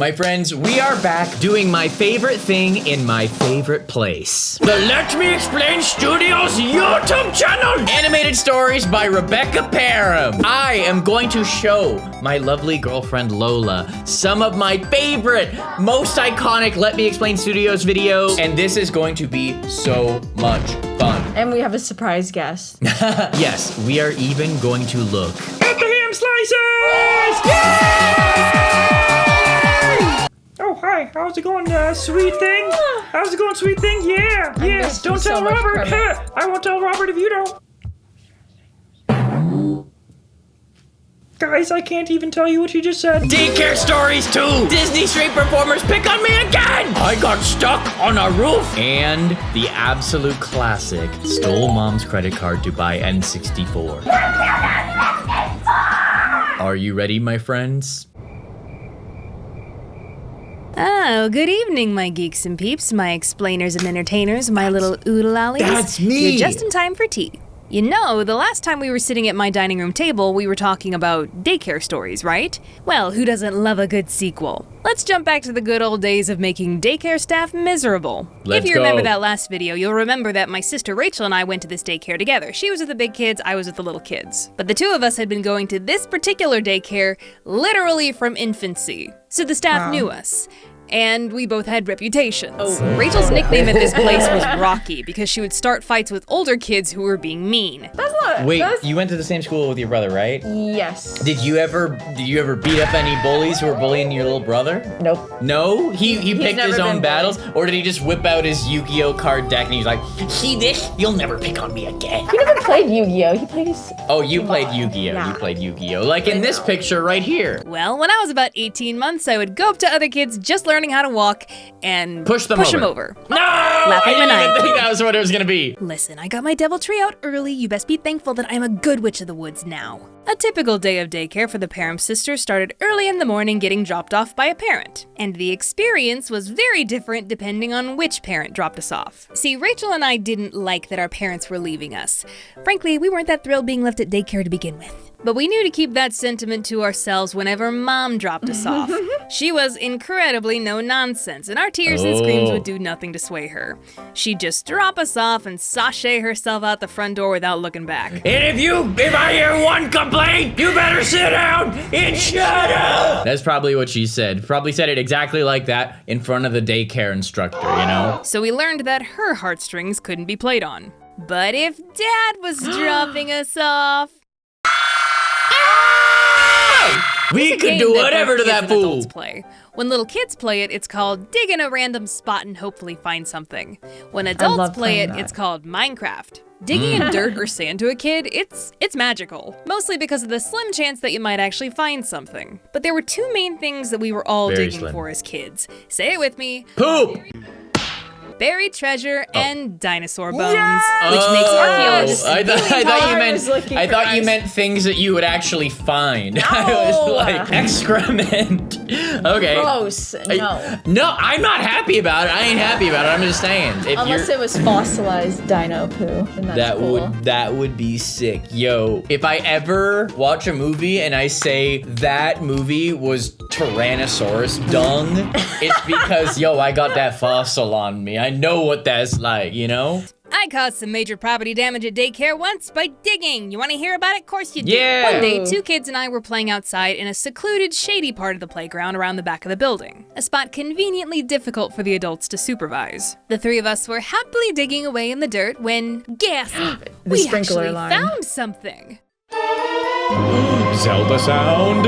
My friends, we are back doing my favorite thing in my favorite place. The Let Me Explain Studios YouTube channel! Animated stories by Rebecca Parham. I am going to show my lovely girlfriend Lola some of my favorite, most iconic Let Me Explain Studios videos, and this is going to be so much fun. And we have a surprise guest. Yes, we are even going to look at the ham slices! Yay! Oh, hi. How's it going, sweet thing? How's it going, sweet thing? Yeah. Don't tell Robert. I won't tell Robert if you don't. Guys, I can't even tell you what you just said. Daycare stories too! Disney street performers pick on me again! I got stuck on a roof! And the absolute classic, stole mom's credit card to buy N64. Are you ready, my friends? Oh, good evening, my geeks and peeps, my explainers and entertainers, my little oodle-ollies. That's me! You're just in time for tea. You know, the last time we were sitting at my dining room table, we were talking about daycare stories, right? Well, who doesn't love a good sequel? Let's jump back to the good old days of making daycare staff miserable. Let's If you go. remember that last video, you'll remember that my sister Rachel and I went to this daycare together. She was with the big kids, I was with the little kids. But the two of us had been going to this particular daycare literally from infancy. So the staff knew us. And we both had reputations. Rachel's nickname at this place was Rocky because she would start fights with older kids who were being mean. That's not. Wait, you went to the same school with your brother, right? Yes. Did you ever beat up any bullies who were bullying your little brother? Nope. No? He picked his never own been battles? Or did he just whip out his Yu-Gi-Oh card deck and he's like, see this? You'll never pick on me again. He never played Yu-Gi-Oh. He played his. Oh, you played Yu-Gi-Oh. Yeah. You played Yu-Gi-Oh. Like in this picture right here. Well, when I was about 18 months, I would go up to other kids just learning how to walk and Push them over. No! Laughing I didn't even maniacally. think that was what it was gonna be. Listen, I got my devil tree out early. You best be thankful that I'm a good witch of the woods now. A typical day of daycare for the Parham sisters started early in the morning getting dropped off by a parent. And the experience was very different depending on which parent dropped us off. See, Rachel and I didn't like that our parents were leaving us. Frankly, we weren't that thrilled being left at daycare to begin with. But we knew to keep that sentiment to ourselves whenever Mom dropped us off. She was incredibly no-nonsense, and our tears and screams would do nothing to sway her. She'd just drop us off and sashay herself out the front door without looking back. And if I hear one complaint, you better sit down and shut up. That's probably what she said. Probably said it exactly like that in front of the daycare instructor, you know? So we learned that her heartstrings couldn't be played on. But if Dad was dropping us off... We could game do that whatever both to kids that and fool. adults play. When little kids play it, it's called dig in a random spot and hopefully find something. When adults love play it, playing that. it's called Minecraft. Digging in dirt or sand to a kid, it's magical. Mostly because of the slim chance that you might actually find something. But there were two main things that we were all Very digging slim. for as kids. Say it with me. Poop! Buried treasure and dinosaur bones, Yes! which makes archaeologists I looking for thought you ice. meant things that you would actually find. I was No. like, excrement. Okay. Gross. No. No, I'm not happy about it. I ain't happy about it. I'm just saying. If Unless you're, it was fossilized dino poo, then that's cool. that would be sick. Yo, if I ever watch a movie and I say that movie was Tyrannosaurus dung, it's because, yo, I got that fossil on me. I know what that's like, you know? I caused some major property damage at daycare once by digging. You want to hear about it? Of course you do. Yeah. One day, two kids and I were playing outside in a secluded, shady part of the playground around the back of the building, a spot conveniently difficult for the adults to supervise. The three of us were happily digging away in the dirt when, gasp, we sprinkler actually alarm. found something. Zelda sound.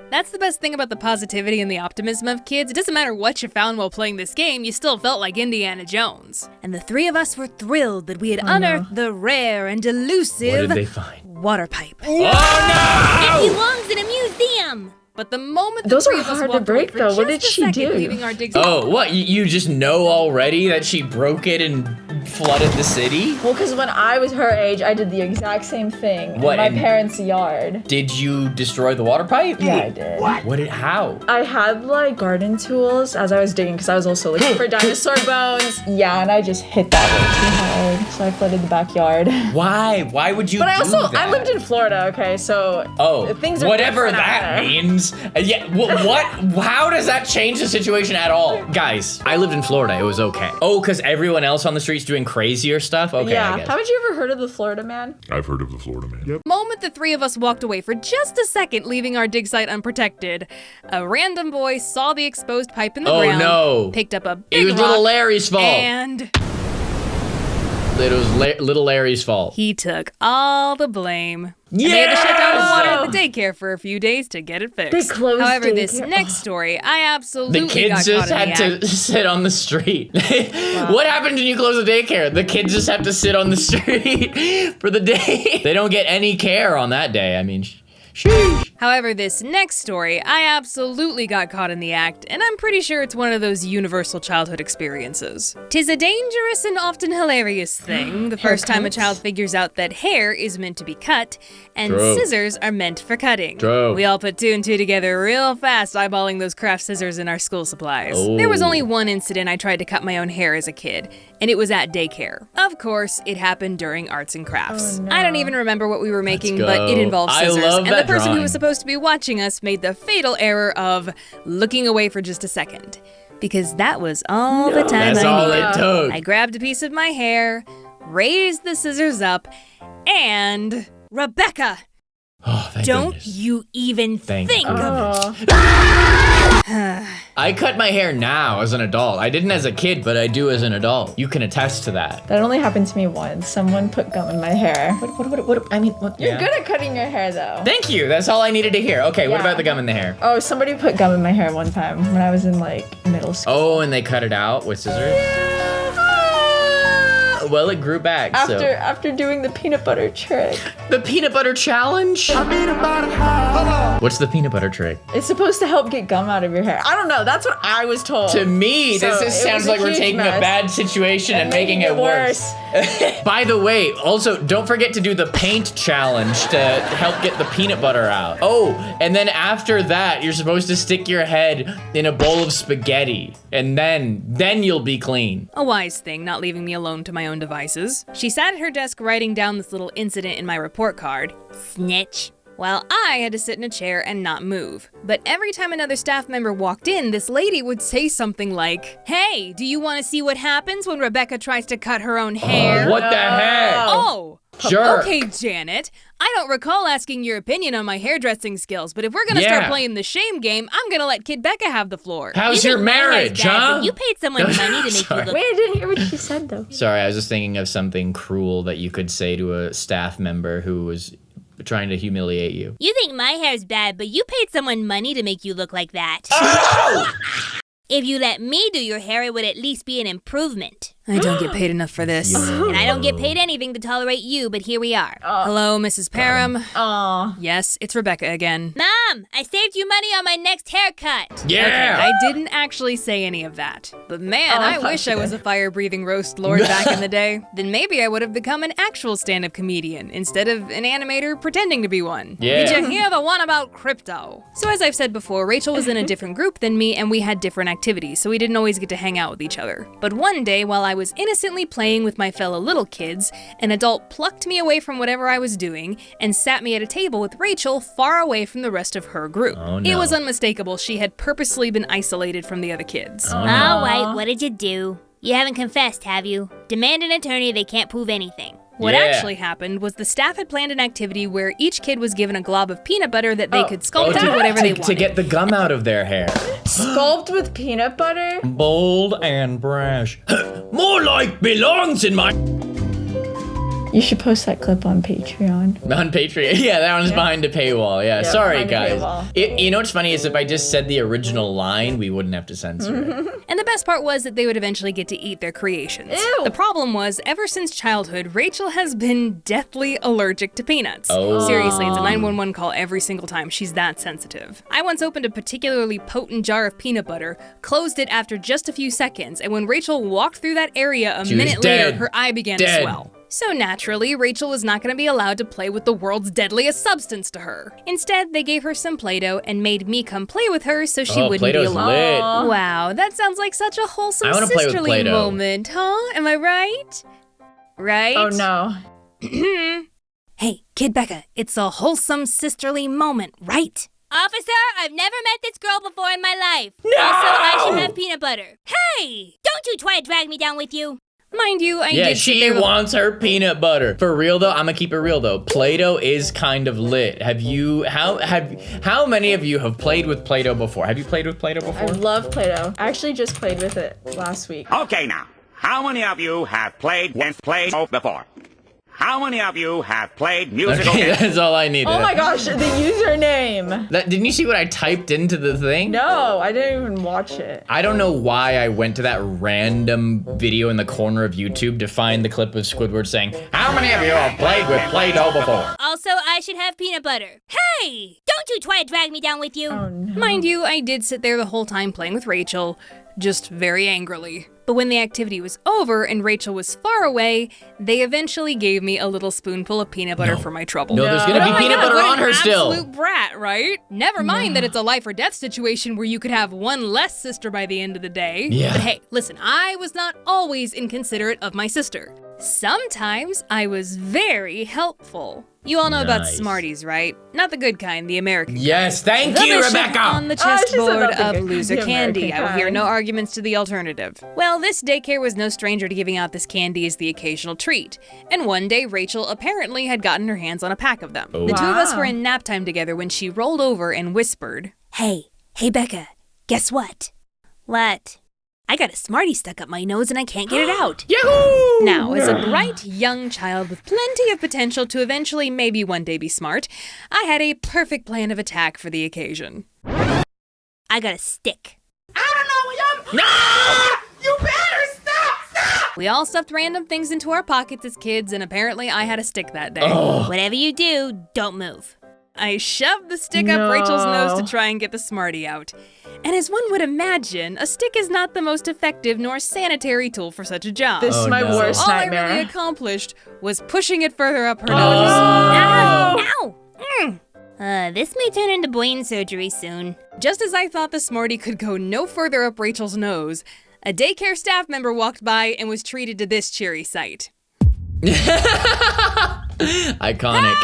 That's the best thing about the positivity and the optimism of kids. It doesn't matter what you found while playing this game, you still felt like Indiana Jones. And the three of us were thrilled that we had unearthed the rare and elusive What did they find? water pipe. Oh no! It belongs in a museum! But the moment the Those three are of us hard to walked away break, for though. What just did a she second, do? leaving our digs Oh, what? You just know already that she broke it and flooded the city? Well, because when I was her age, I did the exact same thing What, in my in- parents' yard. Did you destroy the water pipe? Yeah, I did. How? I had like garden tools as I was digging because I was also looking for dinosaur bones. Yeah, and I just hit that way too hard, so I flooded the backyard. Why? Why would you But do that? I lived in Florida, okay, so Oh, things are whatever different out that there. means. kids. Yeah, what? How does that change the situation at all? Guys, I lived in Florida. It was okay. Oh, because everyone else on the street's doing crazier stuff? Okay, I guess. Haven't you ever heard of the Florida Man? I've heard of the Florida Man. Yep. Moment the three of us walked away for just a second, leaving our dig site unprotected, a random boy saw the exposed pipe in the ground, no. picked up a big It was rock, little Larry's fault. and It was little Larry's fault. he took all the blame. Yeah! And they had to shut down the water at the daycare for a few days to get it fixed. They closed However, this daycare. next story, I absolutely The kids got just caught in had the to sit on the street. What happened when you close the daycare? The kids just have to sit on the street for the day. They don't get any care on that day. I mean, sheesh. However, this next story, I absolutely got caught in the act, and I'm pretty sure it's one of those universal childhood experiences. 'Tis a dangerous and often hilarious thing the first time a child figures out that hair is meant to be cut, and True. scissors are meant for cutting. True. We all put two and two together real fast, eyeballing those craft scissors in our school supplies. Oh. There was only one incident I tried to cut my own hair as a kid, and it was at daycare. Of course, it happened during arts and crafts. Oh, no. I don't even remember what we were making, go. but it involved I scissors, love and the that person who drawing. was supposed to be watching us made the fatal error of looking away for just a second. Because that was all the time That's I all needed. it took. I grabbed a piece of my hair, raised the scissors up, and Rebecca, Oh, thank don't goodness. you even Thank think of goodness. Oh. I cut my hair now as an adult. I didn't as a kid, but I do as an adult. You can attest to that. That only happened to me once. Someone put gum in my hair. What I mean, what? You're good at cutting your hair, though. Thank you. That's all I needed to hear. Okay, what Yeah. about the gum in the hair? Oh, somebody put gum in my hair one time when I was in, like, middle school. Oh, and they cut it out with scissors? Well, it grew back, so. After doing the peanut butter trick. The peanut butter challenge? What's the peanut butter trick? It's supposed to help get gum out of your hair. I don't know. That's what I was told. To me, So this it just sounds was a like we're huge taking a mess. bad situation and making it worse. By the way, also, don't forget to do the paint challenge to help get the peanut butter out. Oh, and then after that, you're supposed to stick your head in a bowl of spaghetti, and then you'll be clean. A wise thing, not leaving me alone to my own devices. She sat at her desk writing down this little incident in my report card. Snitch. While I had to sit in a chair and not move. But every time another staff member walked in, this lady would say something like, "Hey, do you want to see what happens when Rebecca tries to cut her own hair?" What the heck? Oh! Sure. Okay, Janet. I don't recall asking your opinion on my hairdressing skills, but if we're gonna Yeah. start playing the shame game, I'm gonna let Kid Becca have the floor. How's your marriage, huh? You paid someone money to make you Sorry. look. Wait, I didn't hear what she said, though. Sorry, I was just thinking of something cruel that you could say to a staff member who was trying to humiliate you. You think my hair's bad, but you paid someone money to make you look like that. If you let me do your hair, it would at least be an improvement. I don't get paid enough for this. And I don't get paid anything to tolerate you, but here we are. Hello, Mrs. Parham. Aw. Yes, it's Rebecca again. Mom, I saved you money on my next haircut. Yeah! I didn't actually say any of that. But man, Oh, I I thought wish you I was did. a fire-breathing roast lord back in the day. Then maybe I would have become an actual stand-up comedian instead of an animator pretending to be one. Yeah. Did you hear the one about crypto? So as I've said before, Rachel was in a different group than me and we had different activities, so we didn't always get to hang out with each other. But one day, while I was innocently playing with my fellow little kids, an adult plucked me away from whatever I was doing and sat me at a table with Rachel far away from the rest of her group. Oh, It no. was unmistakable. She had purposely been isolated from the other kids. Oh, no. All right, what did you do? You haven't confessed, have you? Demand an attorney, they can't prove anything. What Yeah. actually happened was the staff had planned an activity where each kid was given a glob of peanut butter that they could sculpt into whatever they wanted. To get the gum out of their hair. Sculpt with peanut butter? Bold and brash. More like belongs in my... You should post that clip on Patreon. On Patreon. Yeah, that one's behind a paywall. Yeah, sorry, behind a guys. paywall. You know what's funny is if I just said the original line, we wouldn't have to censor it. And the best part was that they would eventually get to eat their creations. Ew. The problem was, ever since childhood, Rachel has been deathly allergic to peanuts. Oh. Seriously, it's a 911 call every single time. She's that sensitive. I once opened a particularly potent jar of peanut butter, closed it after just a few seconds, and when Rachel walked through that area a She was minute dead. later, her eye began to Dead. swell. So naturally, Rachel was not going to be allowed to play with the world's deadliest substance to her. Instead, they gave her some Play-Doh and made me come play with her so she Oh, wouldn't be Play-Doh's alone. lit. Wow, that sounds like such a wholesome I wanna play with sisterly Play-Doh. moment, huh? Am I right? Right? Oh no. Hey, Kid Becca, it's a wholesome sisterly moment, right? Officer, I've never met this girl before in my life. No! Also, I should have peanut butter. Hey! Don't you try to drag me down with you. Mind you, I Yeah, did sit she there wants her peanut butter. For real though, I'm gonna keep it real though. Play-Doh is kind of lit. How many of you have played with Play-Doh before? Have you played with Play-Doh before? I love Play-Doh. I actually just played with it last week. Okay now, how many of you have played with Play-Doh before? How many of you have played musical Okay, games? that's all I needed. Oh my gosh, the username. Didn't you see what I typed into the thing? No, I didn't even watch it. I don't know why I went to that random video in the corner of YouTube to find the clip of Squidward saying, how many of you have played with Play-Doh before? Also, I should have peanut butter. Hey! Don't you try to drag me down with you. Oh no. Mind you, I did sit there the whole time playing with Rachel, just very angrily. But when the activity was over and Rachel was far away, they eventually gave me a little spoonful of peanut butter for my trouble. No, there's gonna be Oh my peanut God, butter what on an her still. Absolute brat, right? Never mind that it's a life or death situation where you could have one less sister by the end of the day. Yeah. But hey, listen, I was not always inconsiderate of my sister. Sometimes I was very helpful. You all know about Nice. Smarties, right? Not the good kind, the American Yes, thank the you, bishop Rebecca! on the she said chessboard not the of good- loser the candy. American I will hear kind. no arguments to the alternative. Well, this daycare was no stranger to giving out this candy as the occasional treat. And one day, Rachel apparently had gotten her hands on a pack of them. Oh. The two of us Wow. were in nap time together when she rolled over and whispered, Hey, Becca, guess what? What? I got a Smartie stuck up my nose and I can't get it out. Yahoo! Now, as a bright young child with plenty of potential to eventually maybe one day be smart, I had a perfect plan of attack for the occasion. I got a stick. We all stuffed random things into our pockets as kids, and apparently I had a stick that day. Whatever you do, don't move. I shoved the stick up Rachel's nose to try and get the Smartie out. And as one would imagine, a stick is not the most effective nor sanitary tool for such a job. This is my no. worst All I nightmare. really accomplished was pushing it further up her nose. Ow! This may turn into brain surgery soon. Just as I thought the Smartie could go no further up Rachel's nose, a daycare staff member walked by and was treated to this cheery sight. Iconic.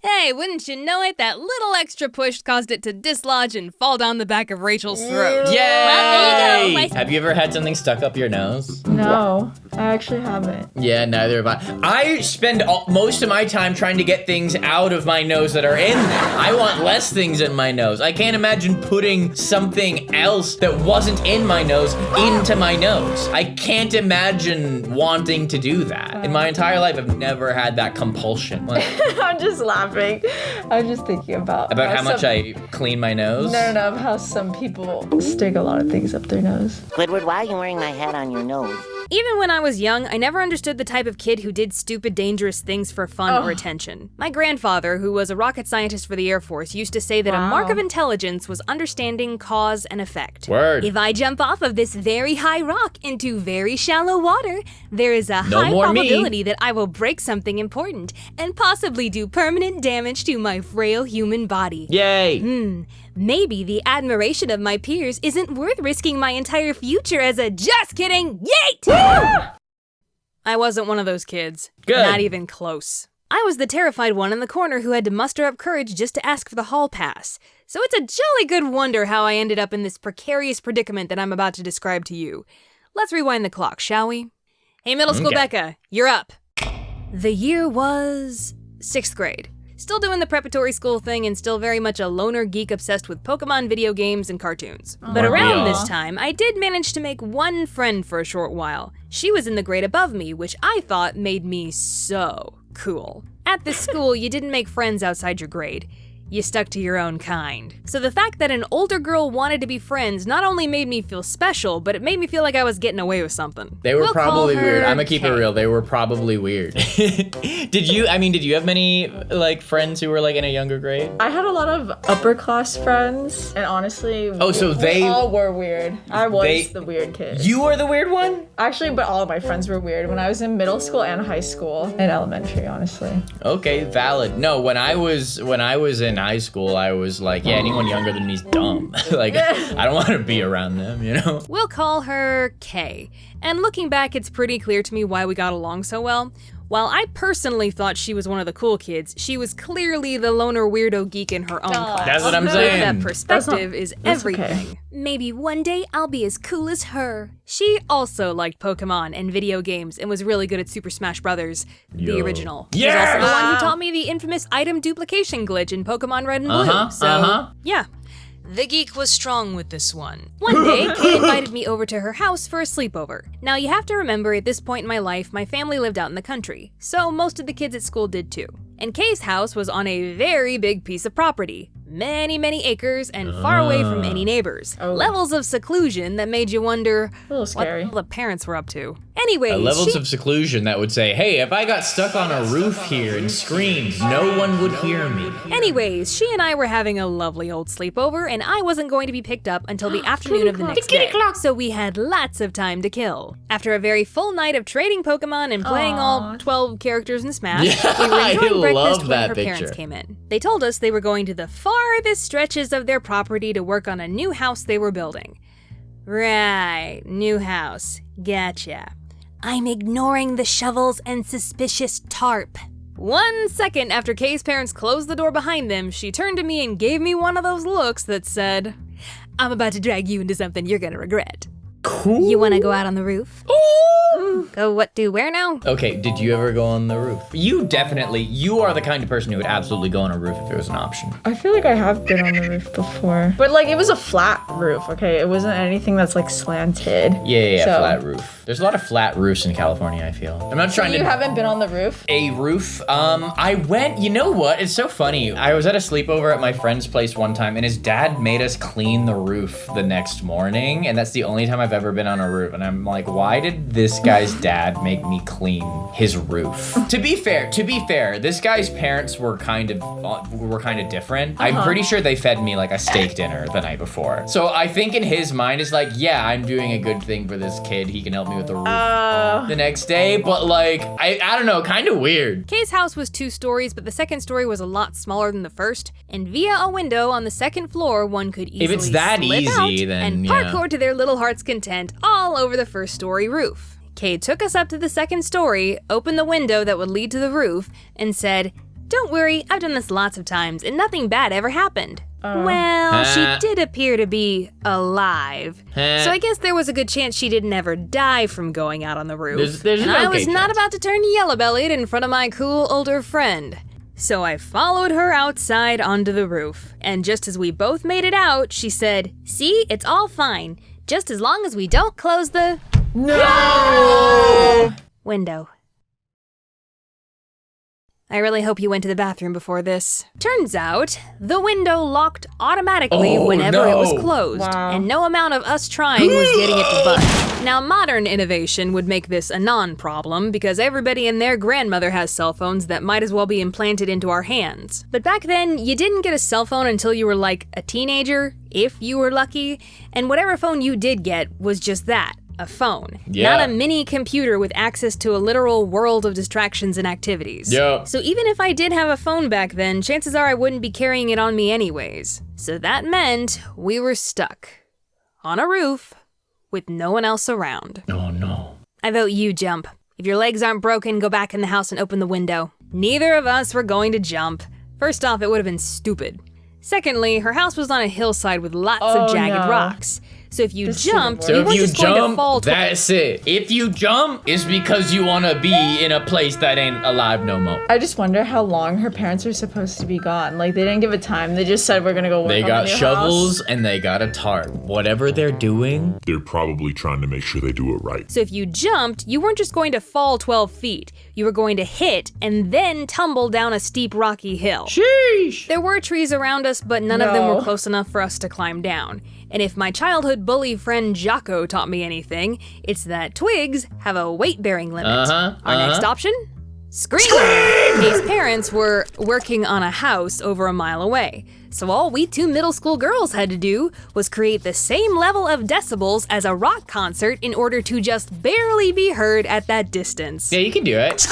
Hey, wouldn't you know it, that little extra push caused it to dislodge and fall down the back of Rachel's throat. Yay! Well, there you go. Have you ever had something stuck up your nose? No, I actually haven't. Yeah, neither have I. I spend most of my time trying to get things out of my nose that are in there. I want less things in my nose. I can't imagine putting something else that wasn't in my nose into my nose. I can't imagine wanting to do that. In my entire life, I've never had that compulsion. What? I'm just laughing. I'm just thinking about How much some- I clean my nose? No, of how some people stick a lot of things up their nose. Squidward, why are you wearing my hat on your nose? Even when I was young, I never understood the type of kid who did stupid, dangerous things for fun or attention. My grandfather, who was a rocket scientist for the Air Force, used to say that a mark of intelligence was understanding cause and effect. Word. If I jump off of this very high rock into very shallow water, there is a No high more me. probability that I will break something important and possibly do permanent damage to my frail human body. Yay! Maybe the admiration of my peers isn't worth risking my entire future as a just kidding yeet! I wasn't one of those kids. Good. Not even close. I was the terrified one in the corner who had to muster up courage just to ask for the hall pass. So it's a jolly good wonder how I ended up in this precarious predicament that I'm about to describe to you. Let's rewind the clock, shall we? Hey, middle school Okay. Becca, you're up. The year was 6th grade. Still doing the preparatory school thing and still very much a loner geek obsessed with Pokemon video games and cartoons. But Aren't we around all? this time, I did manage to make one friend for a short while. She was in the grade above me, which I thought made me so cool. At this school, you didn't make friends outside your grade. You stuck to your own kind. So the fact that an older girl wanted to be friends not only made me feel special, but it made me feel like I was getting away with something. They were We'll call probably her weird. I'm gonna keep it Kay. real. They were probably weird. Did you have many like friends who were like in a younger grade? I had a lot of upper class friends, and honestly, Oh, so we they- all were weird. I was they- the weird kid. You were the weird one? Actually, but all of my friends were weird when I was in middle school and high school and elementary, honestly. Okay, valid. No, when I was in high school, I was like, yeah, anyone younger than me is dumb. Like, I don't want to be around them, you know? We'll call her Kay. And looking back, it's pretty clear to me why we got along so well. While I personally thought she was one of the cool kids, she was clearly the loner weirdo geek in her own class. That's what I'm saying. That perspective is everything. Okay. Maybe one day I'll be as cool as her. She also liked Pokemon and video games and was really good at Super Smash Bros., the original. Yes! She's also the one who taught me the infamous item duplication glitch in Pokemon Red and Blue. Yeah. The geek was strong with this one. One day, Kay invited me over to her house for a sleepover. Now, you have to remember, at this point in my life, my family lived out in the country, so most of the kids at school did too. And Kay's house was on a very big piece of property. Many acres and far away from any neighbors. Levels of seclusion that made you wonder A little scary. what the parents were up to. Anyways, Levels of seclusion that would say, hey, if I got stuck on a roof here and screamed, no one would hear me. Anyways, she and I were having a lovely old sleepover, and I wasn't going to be picked up until the afternoon of the next day. So we had lots of time to kill. After a very full night of trading Pokemon and playing all 12 characters in Smash, we were enjoying breakfast when her parents came in. They told us they were going to the farthest stretches of their property to work on a new house they were building. Right, new house. Gotcha. I'm ignoring the shovels and suspicious tarp. 1 second after Kay's parents closed the door behind them, she turned to me and gave me one of those looks that said, I'm about to drag you into something you're gonna regret. Cool. You wanna go out on the roof? Go what, do, where now? Okay, did you ever go on the roof? You are the kind of person who would absolutely go on a roof if it was an option. I feel like I have been on the roof before. But like, it was a flat roof, okay? It wasn't anything that's like slanted. Yeah, So- flat roof. There's a lot of flat roofs in California, I feel. I'm not trying You to... haven't been on the roof? A roof? I went, you know what? It's so funny. I was at a sleepover at my friend's place one time, and his dad made us clean the roof the next morning, and that's the only time I've ever been on a roof. And I'm like, why did this guy's dad make me clean his roof? To be fair, this guy's parents were kind of different. I'm pretty sure they fed me like a steak dinner the night before. So I think in his mind it's like, yeah, I'm doing a good thing for this kid. He can help me with the roof the next day. But like, I don't know, kind of weird. Kay's house was 2 stories, but the second story was a lot smaller than the first, and via a window on the second floor, one could easily If it's that slip easy, out then and yeah. parkour to their little heart's content all over the first story roof. Kay took us up to the second story, opened the window that would lead to the roof, and said, "Don't worry, I've done this lots of times, and nothing bad ever happened." Well, she did appear to be alive, so I guess there was a good chance she didn't ever die from going out on the roof. There's and an I okay was not chance. about to turn yellow-bellied in front of my cool older friend. So I followed her outside onto the roof, and just as we both made it out, she said, "See, it's all fine, just as long as we don't close the window." I really hope you went to the bathroom before this. Turns out, the window locked automatically whenever it was closed, and no amount of us trying was getting it to budge. Now, modern innovation would make this a non-problem because everybody and their grandmother has cell phones that might as well be implanted into our hands. But back then, you didn't get a cell phone until you were like a teenager, if you were lucky, and whatever phone you did get was just that. A phone, not a mini computer with access to a literal world of distractions and activities. Yeah. So even if I did have a phone back then, chances are I wouldn't be carrying it on me anyways. So that meant we were stuck on a roof with no one else around. Oh no. I vote you jump. If your legs aren't broken, go back in the house and open the window. Neither of us were going to jump. First off, it would have been stupid. Secondly, her house was on a hillside with lots of jagged rocks. So if you jumped, you weren't just going to fall to that's it. If you jump, it's because you want to be in a place that ain't alive no more. I just wonder how long her parents are supposed to be gone. Like, they didn't give a time. They just said, we're gonna go work They on got the new shovels house. and they got a tarp. Whatever they're doing. They're probably trying to make sure they do it right. So if you jumped, you weren't just going to fall 12 feet. You were going to hit and then tumble down a steep rocky hill. Sheesh. There were trees around us, but none of them No. were close enough for us to climb down. And if my childhood bully friend Jocko taught me anything, it's that twigs have a weight-bearing limit. Our next option? Scream! Kay's parents were working on a house over a mile away. So all we 2 middle school girls had to do was create the same level of decibels as a rock concert in order to just barely be heard at that distance. Yeah, you can do it.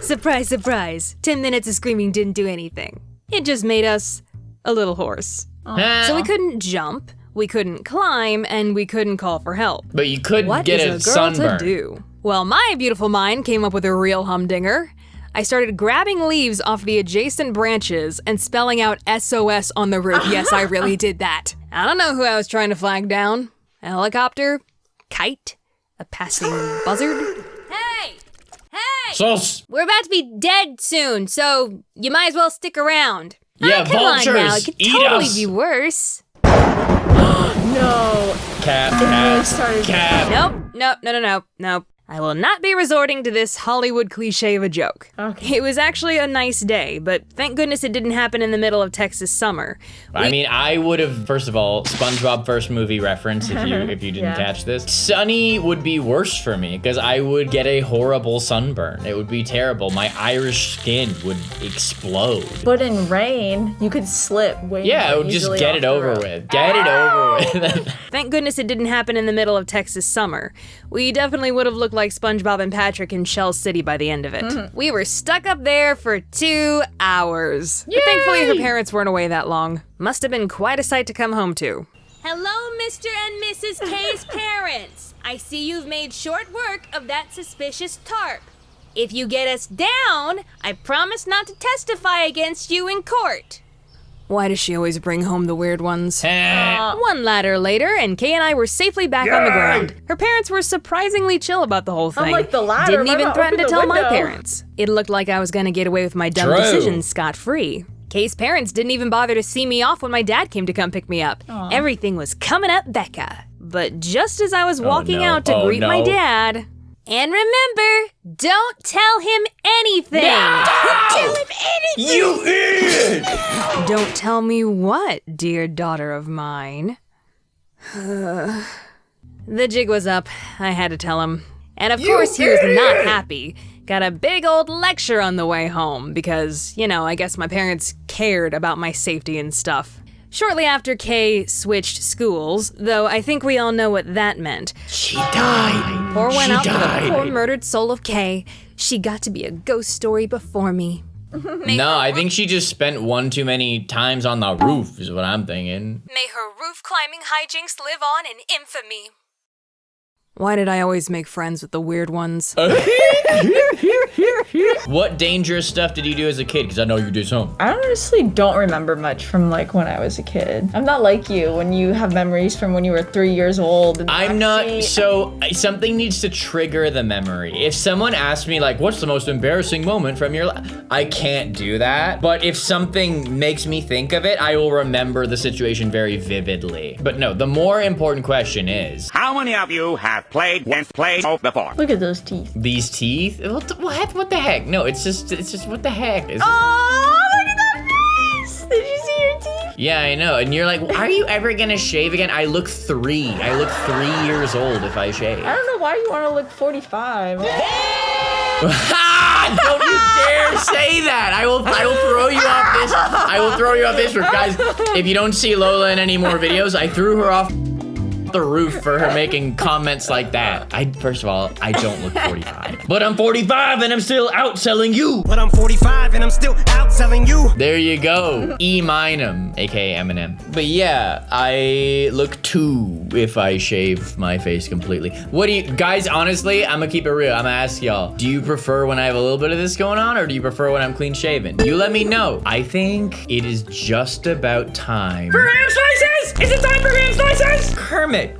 Surprise, surprise. 10 minutes of screaming didn't do anything. It just made us a little hoarse. So we couldn't jump, we couldn't climb, and we couldn't call for help. But you could get a sunburn. What is a girl to do? Well, my beautiful mind came up with a real humdinger. I started grabbing leaves off the adjacent branches and spelling out SOS on the roof. Yes, I really did that. I don't know who I was trying to flag down. A helicopter? Kite? A passing buzzard? Hey! Hey! Sus. We're about to be dead soon, so you might as well stick around. Yeah, Come on now, vultures, it could eat totally us. be worse. No. Cap. Nope. I will not be resorting to this Hollywood cliche of a joke. Okay. It was actually a nice day, but thank goodness it didn't happen in the middle of Texas summer. I mean, I would have, first of all, SpongeBob first movie reference if you didn't catch this. Sunny would be worse for me because I would get a horrible sunburn. It would be terrible. My Irish skin would explode. But in rain, you could slip way Yeah, I more would just easily get off it the over road. with. Get it over with. Thank goodness it didn't happen in the middle of Texas summer. We definitely would have looked like SpongeBob and Patrick in Shell City by the end of it. We were stuck up there for 2 hours. But thankfully her parents weren't away that long. Must have been quite a sight to come home to. Hello, Mr. and Mrs. K's parents. I see you've made short work of that suspicious tarp. If you get us down, I promise not to testify against you in court. Why does she always bring home the weird ones? Eh. One ladder later, and Kay and I were safely back on the ground. Her parents were surprisingly chill about the whole thing. Unlike the ladder, Didn't why even not threaten to open the tell my window? parents. It looked like I was gonna get away with my dumb True. decisions scot-free. Kay's parents didn't even bother to see me off when my dad came to come pick me up. Everything was coming up Becca. But just as I was walking no. out to Oh, greet my no. dad, And remember, don't tell him anything. You idiot! don't tell me what, dear daughter of mine. The jig was up. I had to tell him. And of course he was not happy. Got a big old lecture on the way home because, I guess my parents cared about my safety and stuff. Shortly after Kay switched schools, though I think we all know what that meant. She died. Pour one She out for died. the poor murdered soul of Kay. She got to be a ghost story before me. No, I think she just spent one too many times on the roof, is what I'm thinking. May her roof climbing hijinks live on in infamy. Why did I always make friends with the weird ones? What dangerous stuff did you do as a kid? Because I know you did some. I honestly don't remember much from when I was a kid. I'm not like you when you have memories from when you were 3 years old. And I'm not, so something needs to trigger the memory. If someone asks me what's the most embarrassing moment from your life? I can't do that. But if something makes me think of it, I will remember the situation very vividly. But no, the more important question is, How many of you have played before? Look at those teeth. these teeth? What the heck? No, it's just what the heck? Oh, look at that face! Did you see your teeth? Yeah, I know. And you're like, are you ever gonna shave again? I look 3. I look 3 years old if I shave. I don't know why you want to look 45. Don't you dare say that! I will throw you off this. I will throw you off this roof, guys. If you don't see Lola in any more videos, I threw her off the roof for her making comments like that. First of all, I don't look 45. But I'm 45 and I'm still outselling you. But I'm 45 and I'm still outselling you. There you go. E-Minum, aka Eminem. But yeah, I look 2 if I shave my face completely. What do you, guys, honestly, I'm gonna keep it real. I'm gonna ask y'all, do you prefer when I have a little bit of this going on or do you prefer when I'm clean shaven? You let me know. I think it is just about time. For ham slices! Is it time for ham slices?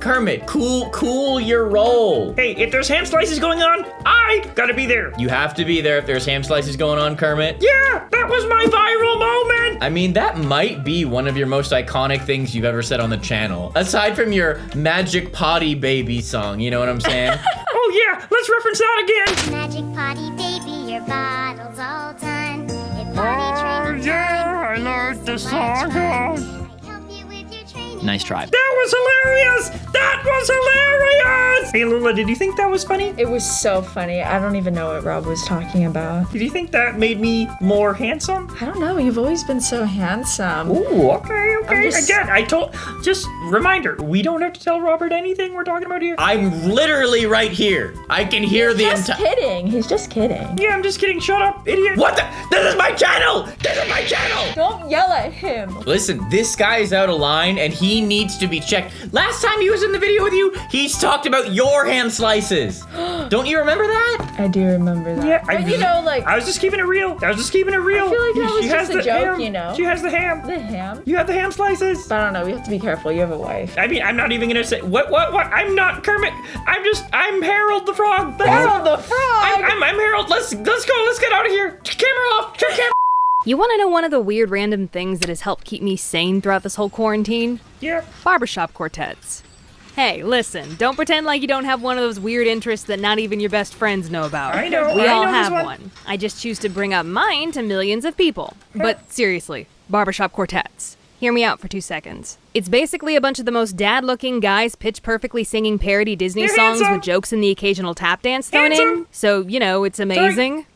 Kermit, cool your roll. Hey, if there's ham slices going on, I gotta be there. You have to be there if there's ham slices going on, Kermit. Yeah, that was my viral moment. I mean, that might be one of your most iconic things you've ever said on the channel. Aside from your Magic Potty Baby song, you know what I'm saying? Oh yeah, let's reference that again. Magic potty baby, your bottle's all done. If Oh yeah, I learned the song. Nice try. That was hilarious! That was hilarious! Hey Lola, did you think that was funny? It was so funny. I don't even know what Rob was talking about. Did you think that made me more handsome? I don't know. You've always been so handsome. Ooh, okay. just- Again, just reminder, we don't have to tell Robert anything we're talking about here. I'm literally right here. I can hear the Just entire. kidding. He's just kidding. Yeah, I'm just kidding. Shut up, idiot. What the? This is my channel! This is my channel! Don't Yeah, him. Listen, this guy is out of line and he needs to be checked. Last time he was in the video with you, he's talked about your ham slices. Don't you remember that? I do remember that. Yeah, But you know, like, I was just keeping it real. I was just keeping it real. I feel like that was She just has a the joke, ham. you know? She has the ham. the ham. You have the ham slices. But I don't know, we have to be careful. You have a wife. I mean, I'm not even gonna say what. I'm not Kermit. I'm Harold the Frog. Harold the Frog! I'm Harold. Let's go. Let's get out of here. Camera off. Camera. You want to know one of the weird random things that has helped keep me sane throughout this whole quarantine? Yeah. Barbershop quartets. Hey, listen, don't pretend like you don't have one of those weird interests that not even your best friends know about. I know. We I all know this have one. I just choose to bring up mine to millions of people. But seriously, barbershop quartets. Hear me out for 2 seconds. It's basically a bunch of the most dad-looking guys pitch perfectly singing parody Disney They're songs handsome. with jokes and the occasional tap dance thrown in. Handsome. So, you know, it's amazing.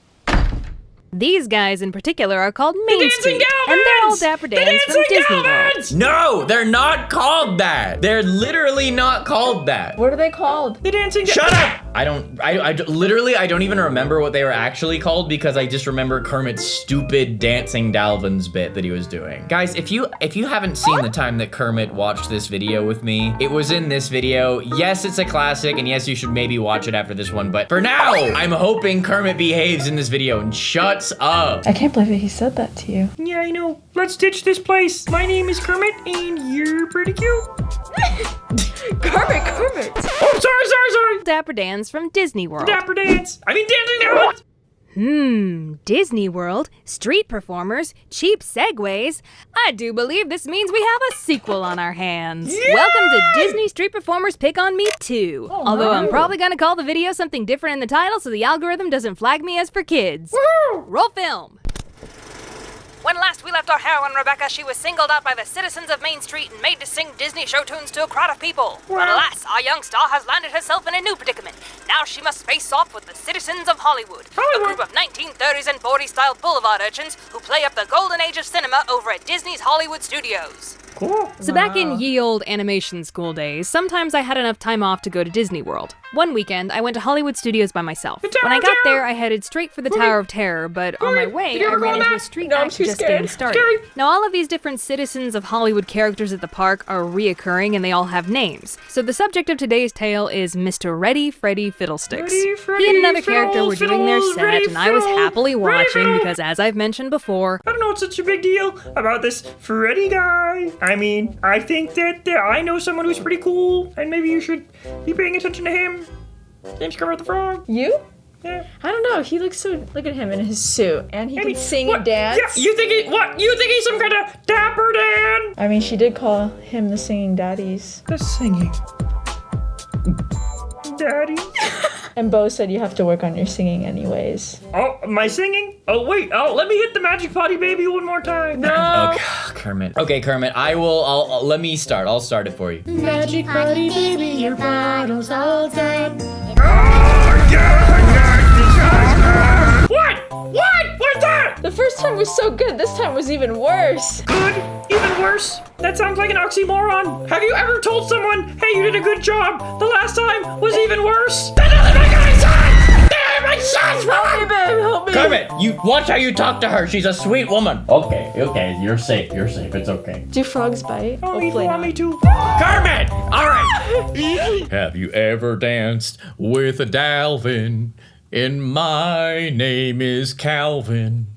These guys in particular are called Main Dancing Street, and they're all Galvins! dapper The dads from Dancing Disney World. Galvins! No, they're not called that. They're literally not called that. What are they called? The dancing. Shut up! I literally, I don't even remember what they were actually called because I just remember Kermit's stupid dancing Dalvins bit that he was doing. Guys, if you haven't seen the time that Kermit watched this video with me, it was in this video. Yes, it's a classic, and yes, you should maybe watch it after this one, but for now, I'm hoping Kermit behaves in this video and shuts up. I can't believe that he said that to you. Yeah, I know. Let's ditch this place. My name is Kermit, and you're pretty cute. Kermit! Oh, sorry. Dapper Dans from Disney World. Dapper dance. I mean, dancing Dalvins. Disney World, street performers, cheap segways. I do believe this means we have a sequel on our hands. Yay! Welcome to Disney Street Performers Pick on Me 2. Although I'm probably gonna call the video something different in the title so the algorithm doesn't flag me as for kids. Woo! Roll film. When last we left our heroine Rebecca, she was singled out by the citizens of Main Street and made to sing Disney show tunes to a crowd of people. But alas, our young star has landed herself in a new predicament. Now she must face off with the citizens of Hollywood, a group of 1930s and 40s style boulevard urchins who play up the golden age of cinema over at Disney's Hollywood studios. Cool. So back in ye old animation school days, sometimes I had enough time off to go to Disney World. One weekend, I went to Hollywood Studios by myself. When I got there, I headed straight for the Tower of Terror, but on my way, I ran into a street act just getting started. Now, all of these different citizens of Hollywood characters at the park are reoccurring, and they all have names. So the subject of today's tale is Mr. Ready Freddy Fiddlesticks. He and another character were doing their set, and I was happily watching because, as I've mentioned before, I don't know what's such a big deal about this Freddy guy. I mean, I think that I know someone who's pretty cool, and maybe you should be paying attention to him. Name's Kermit the Frog. You? Yeah. I don't know. He looks so. Look at him in his suit, and he can sing what? and dance. Yeah, you think You think he's some kind of dapper Dan? I mean, she did call him the singing daddies. The singing. Daddy? And Bo said you have to work on your singing anyways. Oh, my singing? Oh, wait. Oh, let me hit the magic potty baby one more time. No. Okay, Kermit. Okay, Kermit, let me start. I'll start it for you. Magic Buddy baby, your bottle's all done. What? What's that? The first time was so good. This time was even worse. Good? Even worse? That sounds like an oxymoron. Have you ever told someone, hey, you did a good job, the last time was even worse? That doesn't make any sense! That makes sense, Help me, babe. Help me. Kermit, you watch how you talk to her. She's a sweet woman. Okay, you're safe. It's okay. Do frogs bite? Oh, you want me to? Kermit! All right. Have you ever danced with a Dalvin? And my name is Calvin.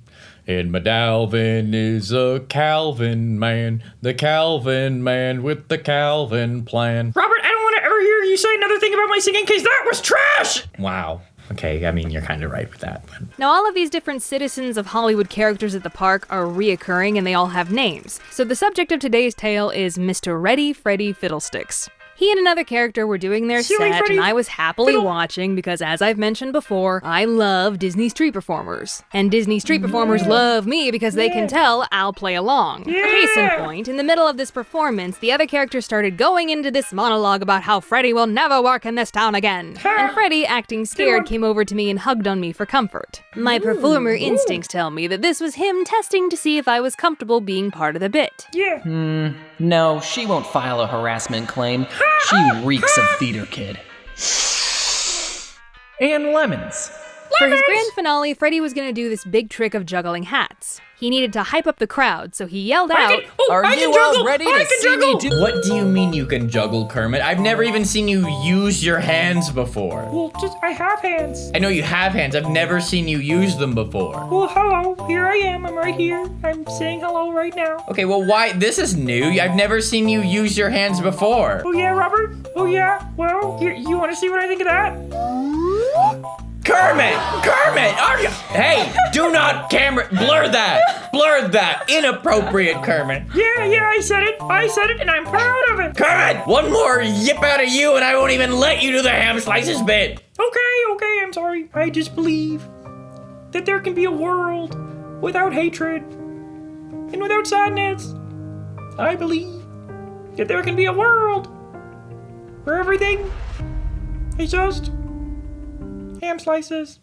And my Dalvin is a Calvin man. The Calvin man with the Calvin plan. Robert, I don't want to ever hear you say another thing about my singing, because that was trash! Wow. Okay, I mean, you're kind of right with that. But... now all of these different citizens of Hollywood characters at the park are reoccurring, and they all have names. So the subject of today's tale is Mr. Ready Freddy Fiddlesticks. He and another character were doing their set, and I was happily watching because, as I've mentioned before, I love Disney street performers. And Disney street performers love me because they can tell I'll play along. Case in point, in the middle of this performance, the other character started going into this monologue about how Freddy will never work in this town again. And Freddy, acting scared, came over to me and hugged on me for comfort. My performer instincts tell me that this was him testing to see if I was comfortable being part of the bit. Yeah. No, she won't file a harassment claim. She reeks of theater kid. And lemons. For his grand finale, Freddy was gonna do this big trick of juggling hats. He needed to hype up the crowd, so he yelled out, Are you all ready to see me do— What do you mean you can juggle, Kermit? I've never even seen you use your hands before. Well, I have hands. I know you have hands. I've never seen you use them before. Well, hello. Here I am. I'm right here. I'm saying hello right now. Okay, well, why? This is new. I've never seen you use your hands before. Oh, yeah, Robert? Oh, yeah. Well, you want to see what I think of that? Kermit! Kermit! Are you? Hey, do not blur that. Inappropriate, Kermit. Yeah, I said it, and I'm proud of it. Kermit, one more yip out of you, and I won't even let you do the ham slices bit. Okay, I'm sorry. I just believe that there can be a world without hatred and without sadness. I believe that there can be a world where everything is just ham slices.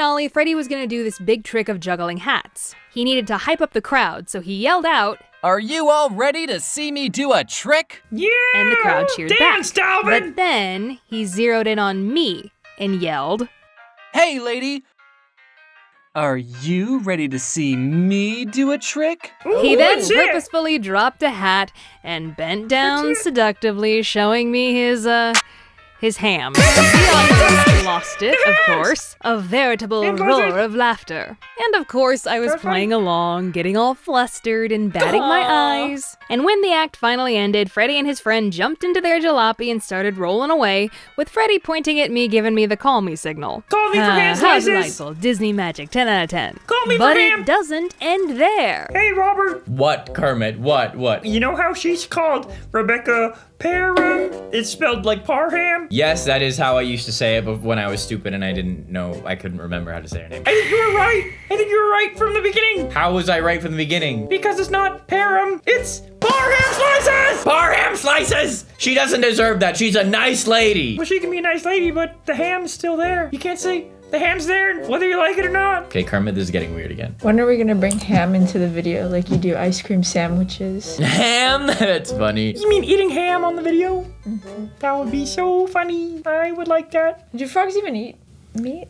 finale, Freddy was gonna do this big trick of juggling hats. He needed to hype up the crowd, so he yelled out, "Are you all ready to see me do a trick?" Yeah! And the crowd cheered back. Dalvin! But then he zeroed in on me and yelled, "Hey, lady! Are you ready to see me do a trick?" He then purposefully dropped a hat and bent down seductively, showing me his ham. The audience lost it, of course. A veritable roar of laughter. And of course, I was playing along, getting all flustered and batting my eyes. And when the act finally ended, Freddy and his friend jumped into their jalopy and started rolling away, with Freddy pointing at me, giving me the call me signal. Call me for hand How slices! delightful. Disney magic, 10 out of 10. Call me But for ham! it doesn't end there. Hey, Robert! What, Kermit? What? You know how she's called Rebecca Parham? It's spelled like Parham? Yes, that is how I used to say it, but when I was stupid and I couldn't remember how to say her name. I think you were right. I think you were right from the beginning. How was I right from the beginning? Because it's not Parham, it's Parham Slices! Parham Slices! She doesn't deserve that. She's a nice lady. Well, she can be a nice lady, but the ham's still there. You can't say the ham's there whether you like it or not. Okay, Kermit, this is getting weird again. When are we gonna bring ham into the video like you do ice cream sandwiches? Ham? That's funny. You mean eating ham on the video? Mm-hmm. That would be so funny. I would like that. Do frogs even eat meat?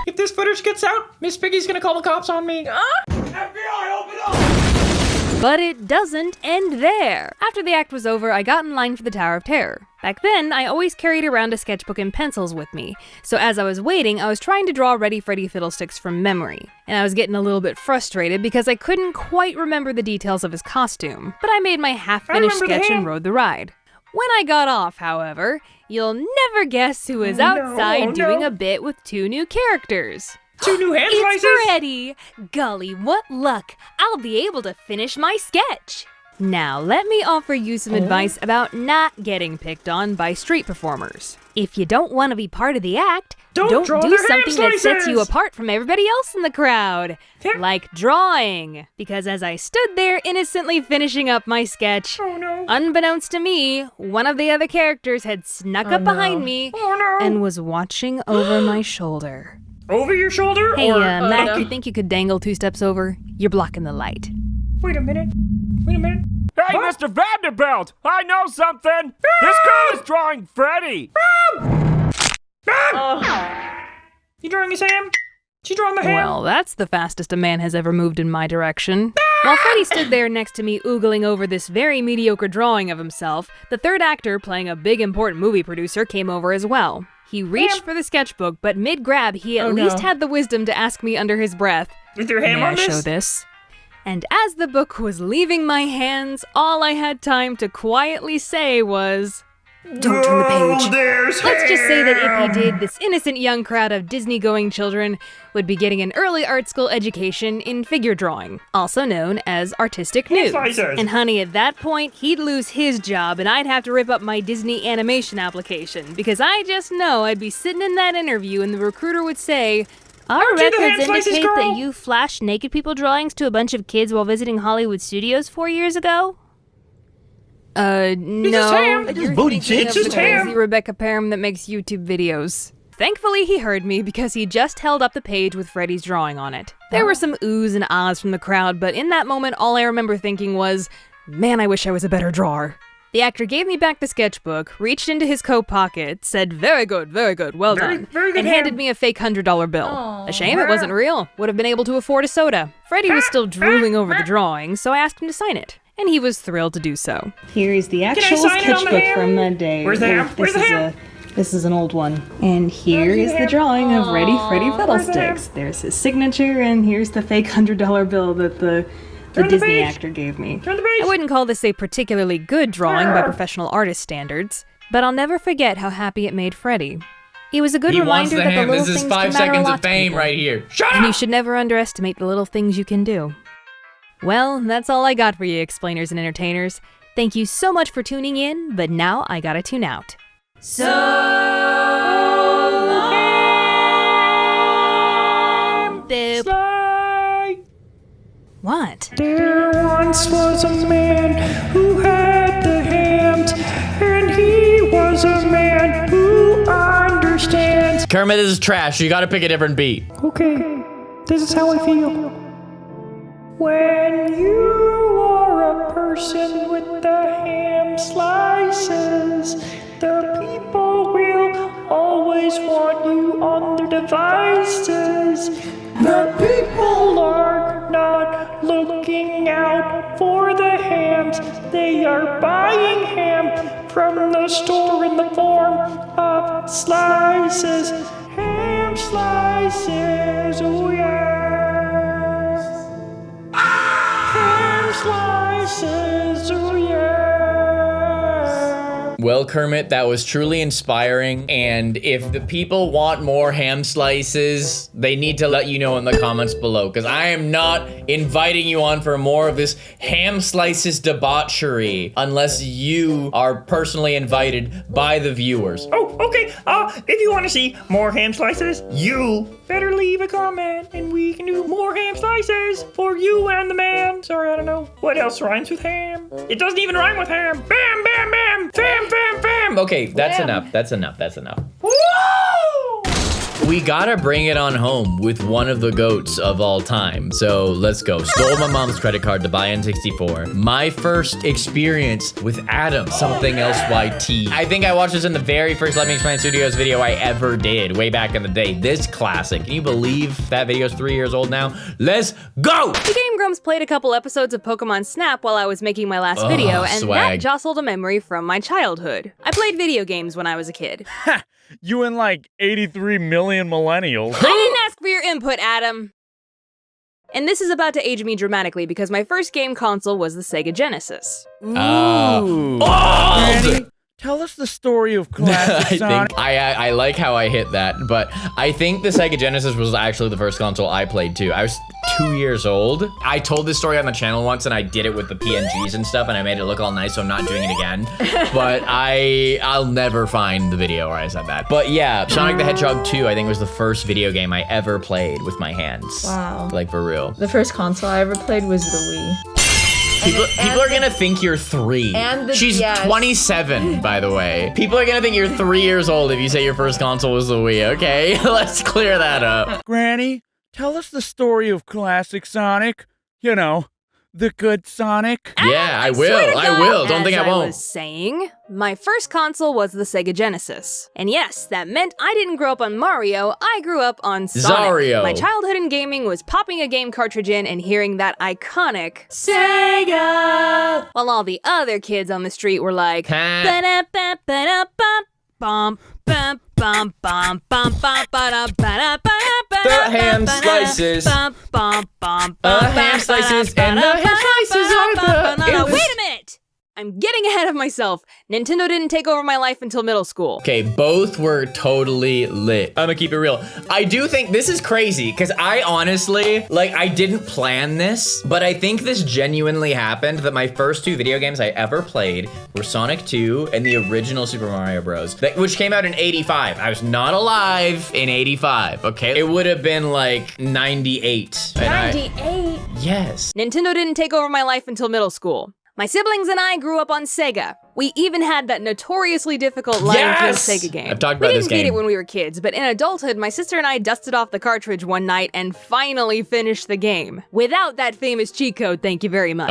If this footage gets out, Miss Piggy's gonna call the cops on me. FBI, open up! But it doesn't end there. After the act was over, I got in line for the Tower of Terror. Back then, I always carried around a sketchbook and pencils with me, so as I was waiting, I was trying to draw Ready Freddy Fiddlesticks from memory. And I was getting a little bit frustrated because I couldn't quite remember the details of his costume, but I made my half-finished sketch and rode the ride. When I got off, however, you'll never guess who was outside doing a bit with two new characters. Two new hand slices? It's Freddy! Golly, what luck! I'll be able to finish my sketch! Now, let me offer you some advice about not getting picked on by street performers. If you don't want to be part of the act, don't do something that sets you apart from everybody else in the crowd. Like drawing. Because as I stood there innocently finishing up my sketch, unbeknownst to me, one of the other characters had snuck up behind me and was watching over my shoulder. Over your shoulder? Hey, Mac, you think you could dangle 2 steps over? You're blocking the light. Wait a minute. Hey, Mr. Vanderbilt! I know something! This girl is drawing Freddy! You drawing his ham? She drawing the ham? Well, that's the fastest a man has ever moved in my direction. While Freddy stood there next to me oogling over this very mediocre drawing of himself, the third actor, playing a big important movie producer, came over as well. He reached for the sketchbook, but mid-grab, he at least had the wisdom to ask me under his breath, "Is there ham on this? May I show this?" And as the book was leaving my hands, all I had time to quietly say was, "Don't turn the page." Let's just say that if he did, this innocent young crowd of Disney-going children would be getting an early art school education in figure drawing, also known as artistic nudes. And honey, at that point, he'd lose his job and I'd have to rip up my Disney animation application, because I just know I'd be sitting in that interview and the recruiter would say, "Our records indicate that you flashed naked people drawings to a bunch of kids while visiting Hollywood studios 4 years ago?" No. You're thinking of the crazy Rebecca Parham that makes YouTube videos. Thankfully, he heard me because he just held up the page with Freddy's drawing on it. There were some oohs and ahs from the crowd, but in that moment, all I remember thinking was, man, I wish I was a better drawer. The actor gave me back the sketchbook, reached into his coat pocket, said, very good, well done, and handed me a fake $100 bill. Aww. A shame it wasn't real. Would have been able to afford a soda. Freddie was still drooling over the drawing, so I asked him to sign it. And he was thrilled to do so. Here is the actual sketchbook from that day. Where's the ham? Where's the ham? This is an old one. And here is the drawing of Ready Freddy Fiddlesticks. There's his signature, and here's the fake $100 bill that the Disney actor gave me. I wouldn't call this a particularly good drawing by professional artist standards, but I'll never forget how happy it made Freddie. It was a good reminder that the little things can matter a lot to people. This is 5 seconds of fame right here. Shut up! And you should never underestimate the little things you can do. Well, that's all I got for you, explainers and entertainers. Thank you so much for tuning in, but now I gotta tune out. So long, Boop. Sly. What? There once was a man who had the hams, and he was a man who understands. Kermit, this is trash. You gotta pick a different beat. Okay, this is how I feel. When you are a person with the ham slices, the people will always want you on their devices. The people are not looking out for the hams. They are buying ham from the store in the form of slices. Ham slices, oh yes. Ham slices, oh yes. Well, Kermit, that was truly inspiring, and if the people want more ham slices, they need to let you know in the comments below, because I am not inviting you on for more of this ham slices debauchery unless you are personally invited by the viewers. Oh, okay. If you want to see more ham slices, you better leave a comment, and we can do more ham slices for you and the man. Sorry, I don't know. What else rhymes with ham? It doesn't even rhyme with ham. Bam, bam, bam. Bam, bam, bam. Okay, that's enough. That's enough. That's enough. Woo! We gotta bring it on home with one of the goats of all time. So let's go. Stole my mom's credit card to buy N64. My first experience with Adam, something else YT. I think I watched this in the very first Let Me Explain Studios video I ever did, way back in the day. This classic. Can you believe that video's 3 years old now? Let's go! The Game Grumps played a couple episodes of Pokemon Snap while I was making my last video, and swag. that jostled a memory from my childhood. I played video games when I was a kid. Ha! You and like 83 million millennials. I didn't ask for your input, Adam. And this is about to age me dramatically because my first game console was the Sega Genesis. Ooh. Old! Tell us the story of classic Sonic. I like how I hit that, but I think the Sega Genesis was actually the first console I played too. I was 2 years old. I told this story on the channel once and I did it with the PNGs and stuff and I made it look all nice, so I'm not doing it again. But I'll never find the video where I said that. But yeah, Sonic the Hedgehog 2 I think was the first video game I ever played with my hands. Wow. Like for real. The first console I ever played was the Wii. People are gonna think you're 3. And She's 27, by the way. People are gonna think you're 3 years old if you say your first console was the Wii, okay? Let's clear that up. Granny, tell us the story of classic Sonic. You know, the good Sonic. Yeah, I will. Don't think I won't. As I was saying, my first console was the Sega Genesis. And yes, that meant I didn't grow up on Mario, I grew up on Sonic. Zario. My childhood in gaming was popping a game cartridge in and hearing that iconic Sega, while all the other kids on the street were like, ba-da-ba-ba-da-bum, bum, bum, bum, bum, bum, the ham slices. Ham slices and the ham slices are the... Wait a minute! I'm getting ahead of myself. Nintendo didn't take over my life until middle school. Okay, both were totally lit. I'm gonna keep it real. I do think this is crazy, because I honestly, like, I didn't plan this, but I think this genuinely happened, that my first 2 video games I ever played were Sonic 2 and the original Super Mario Bros, which came out in 85. I was not alive in 85, okay? It would have been like 98. 98? Yes. Nintendo didn't take over my life until middle school. My siblings and I grew up on Sega, We even had that notoriously difficult Lion King Sega game. I've talked about this We didn't beat game. it when we were kids, but in adulthood, my sister and I dusted off the cartridge one night and finally finished the game. Without that famous cheat code, thank you very much.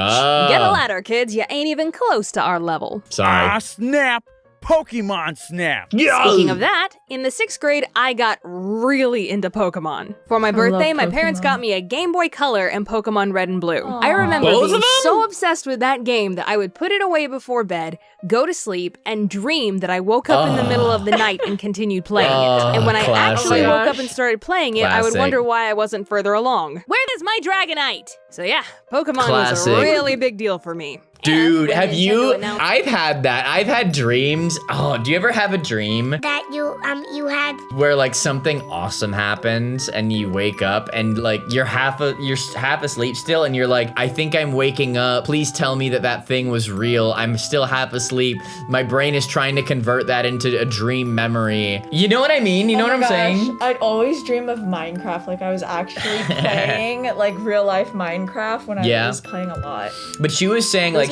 Get a ladder, kids. You ain't even close to our level. Sorry. Ah, snap. Pokemon Snap. Speaking of that, in the 6th grade, I got really into Pokemon. For my birthday, my parents got me a Game Boy Color and Pokemon Red and Blue. I remember being so obsessed with that game that I would put it away before bed, go to sleep, and dream that I woke up in the middle of the night and continued playing it. And when I actually woke up and started playing it, I would wonder why I wasn't further along. Where is my Dragonite? So yeah, Pokemon was a really big deal for me. Dude, have you? I've had that. I've had dreams. Oh, do you ever have a dream That you had. where like something awesome happens and you wake up and like you're half asleep still and you're like, I think I'm waking up. Please tell me that that thing was real. I'm still half asleep. My brain is trying to convert that into a dream memory. You know what I mean? You know what I'm saying? I'd always dream of Minecraft. Like I was actually playing like real life Minecraft when I was playing a lot. But she was saying like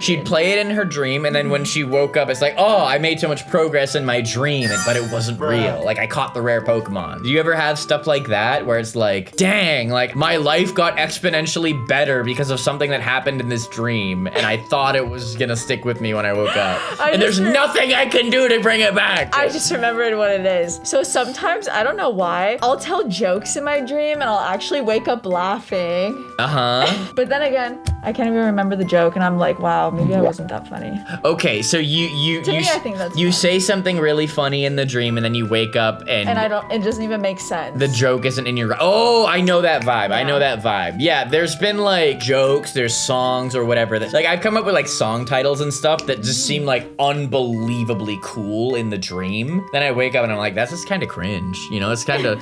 she'd play it in her dream and then when she woke up, it's like, oh, I made so much progress in my dream, but it wasn't real. Like I caught the rare Pokemon. Do you ever have stuff like that where it's like, dang, like my life got exponentially better because of something that happened in this dream and I thought it was gonna stick with me when I woke up. And there's nothing I can do to bring it back. I just remembered what it is. So sometimes, I don't know why, I'll tell jokes in my dream and I'll actually wake up laughing. But then again, I can't even remember the joke and I'm like, wow, maybe I wasn't that funny. Okay, so I think that's you say something really funny in the dream and then you wake up and it doesn't even make sense. the joke isn't in your. Oh, I know that vibe. I know that vibe. Yeah, there's been like jokes, there's songs or whatever. Like I've come up with like song titles and stuff that just seem like unbelievably cool in the dream. Then I wake up and I'm like, that's just kind of cringe. You know, it's kind of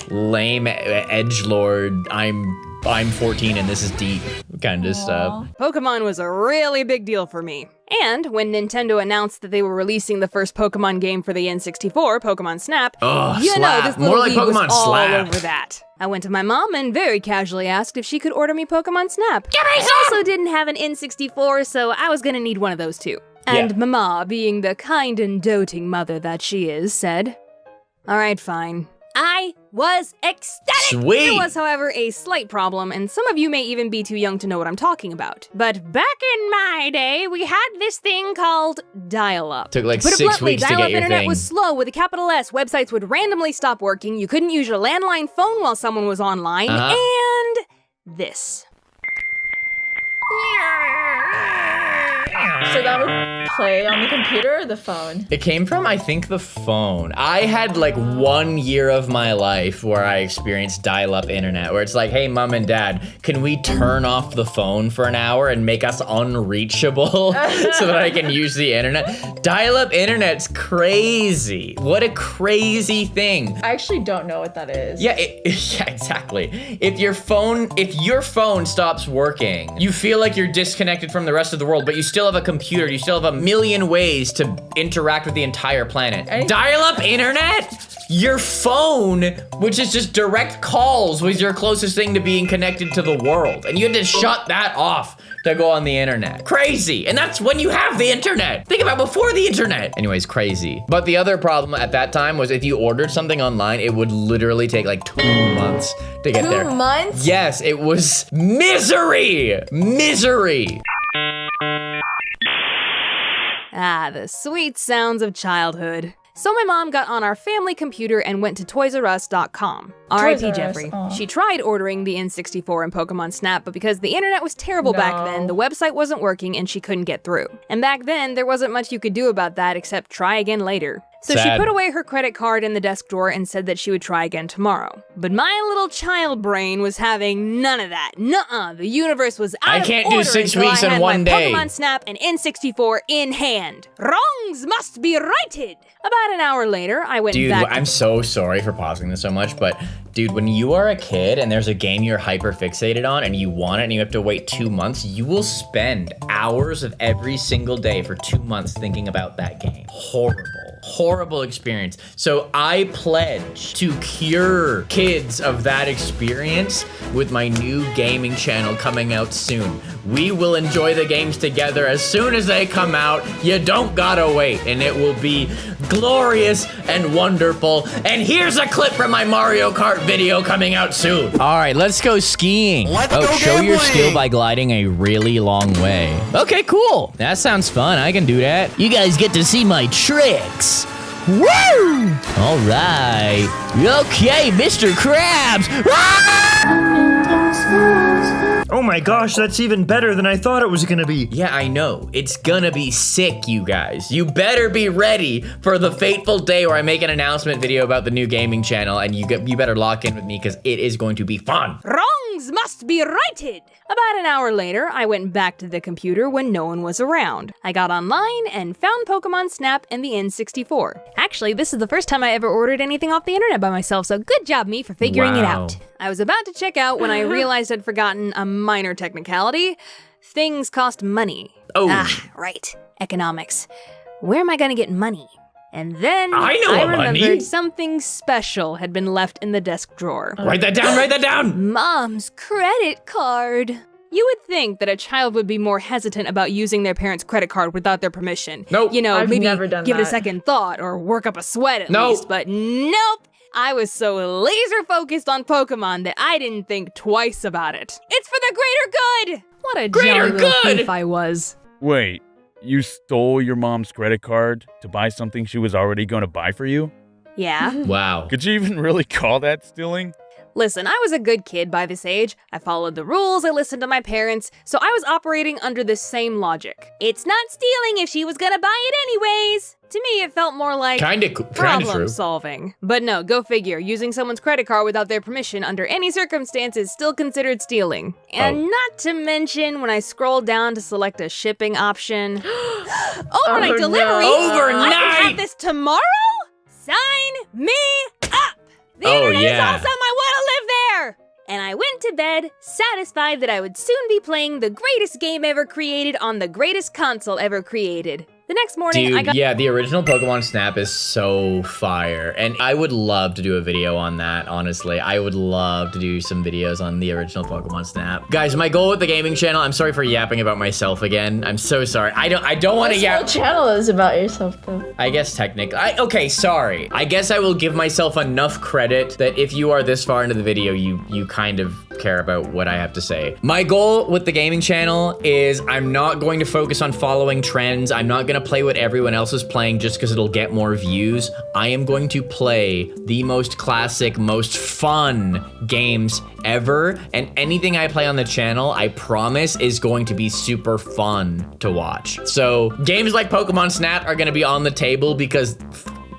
lame edgelord. I'm 14 and this is deep kind of stuff. Pokemon was a really big deal for me. And when Nintendo announced that they were releasing the first Pokemon game for the N64, Pokemon Snap, you know this little league was all over that. I went to my mom and very casually asked if she could order me Pokemon Snap. I also didn't have an N64, so I was gonna need one of those too. And Mama, being the kind and doting mother that she is, said, all right, fine. I was ecstatic! Sweet! There was, however, a slight problem, and some of you may even be too young to know what I'm talking about. But back in my day, we had this thing called dial-up. Took like Put it 6 bluntly, weeks to get dial-up your internet thing. was slow with a capital S. Websites would randomly stop working. You couldn't use your landline phone while someone was online. And this. So that would play on the computer or the phone? It came from, I think, the phone. I had like 1 year of my life where I experienced dial-up internet, where it's like, hey, mom and dad, can we turn off the phone for an hour and make us unreachable so that I can use the internet? Dial-up internet's crazy. What a crazy thing. I actually don't know what that is. Yeah, yeah, exactly. If your phone stops working, you feel like you're disconnected from the rest of the world, but you still have a computer, you still have a million ways to interact with the entire planet. Dial-up internet? Your phone, which is just direct calls, was your closest thing to being connected to the world. And you had to shut that off to go on the internet. Crazy. And that's when you have the internet. Think about before the internet. Anyways, crazy. But the other problem at that time was if you ordered something online, it would literally take like 2 months to get there. 2 months? Yes, it was misery. Misery. Ah, the sweet sounds of childhood. So my mom got on our family computer and went to ToysRUs.com. R.I.P. Jeffrey. She tried ordering the N64 and Pokemon Snap, but because the internet was terrible back then, the website wasn't working and she couldn't get through. And back then, there wasn't much you could do about that except try again later. So she put away her credit card in the desk drawer and said that she would try again tomorrow. But my little child brain was having none of that. Nuh-uh, the universe was out of order. I can't do 6 weeks in one day. Pokemon Snap and N64 in hand. Wrongs must be righted. About an hour later, I went back. Dude, I'm so sorry for pausing this so much, but dude, when you are a kid and there's a game you're hyper fixated on and you want it and you have to wait 2 months, you will spend hours of every single day for 2 months thinking about that game. Horrible. horrible experience. So I pledge to cure kids of that experience with my new gaming channel coming out soon. We will enjoy the games together as soon as they come out. You don't gotta wait, and it will be glorious and wonderful. And here's a clip from my Mario Kart video coming out soon. All right, let's go skiing. Let's go show your gambling. skill by gliding a really long way. Okay, cool. That sounds fun. I can do that. You guys get to see my tricks. Woo! All right. Okay, Mr. Krabs. Oh my gosh, that's even better than I thought it was gonna be. Yeah, I know. It's gonna be sick, you guys. You better be ready for the fateful day where I make an announcement video about the new gaming channel, and you better lock in with me because it is going to be fun. Wrongs must be righted! About an hour later, I went back to the computer when no one was around. I got online and found Pokemon Snap and the N64. Actually, this is the first time I ever ordered anything off the internet by myself, so good job me for figuring it out. I was about to check out when I realized I'd forgotten a minor technicality. Things cost money. Oh. Ah, right. Economics. Where am I gonna get money? And then I know a remembered money. something special had been left in the desk drawer. Write that down, write that down! Mom's credit card. You would think that a child would be more hesitant about using their parents' credit card without their permission. Nope. You know, I've maybe never done give it a that. second thought or work up a sweat at Nope. least, but nope. I was so laser focused on Pokemon that I didn't think twice about it. It's for the greater good! What a Greater jolly little good! thief I was. Wait, you stole your mom's credit card to buy something she was already going to buy for you? Yeah? Wow. Could you even really call that stealing? Listen, I was a good kid by this age. I followed the rules, I listened to my parents, so I was operating under the same logic. It's not stealing if she was gonna buy it anyways. To me, it felt more like Kinda problem true. solving. But no, go figure. Using someone's credit card without their permission under any circumstance is still considered stealing. And not to mention when I scroll down to select a shipping option. Overnight delivery? no. I can Overnight! have this tomorrow? Sign me up! The Oh, internet yeah. is awesome, I wanna live there! And I went to bed, satisfied that I would soon be playing the greatest game ever created on the greatest console ever created. The next morning, I Dude, got- yeah, the original Pokemon Snap is so fire. And I would love to do a video on that, honestly. I would love to do some videos on the original Pokemon Snap. Guys, my goal with the gaming channel, I'm sorry for yapping about myself again. I'm so sorry. I don't want to This yap. whole channel is about yourself, though. I guess technically, okay, sorry. I guess I will give myself enough credit that if you are this far into the video, you kind of care about what I have to say. My goal with the gaming channel is I'm not going to focus on following trends. I'm not gonna play what everyone else is playing just because it'll get more views. I am going to play the most classic, most fun games ever, and anything I play on the channel, I promise, is going to be super fun to watch. So games like Pokemon Snap are gonna be on the table because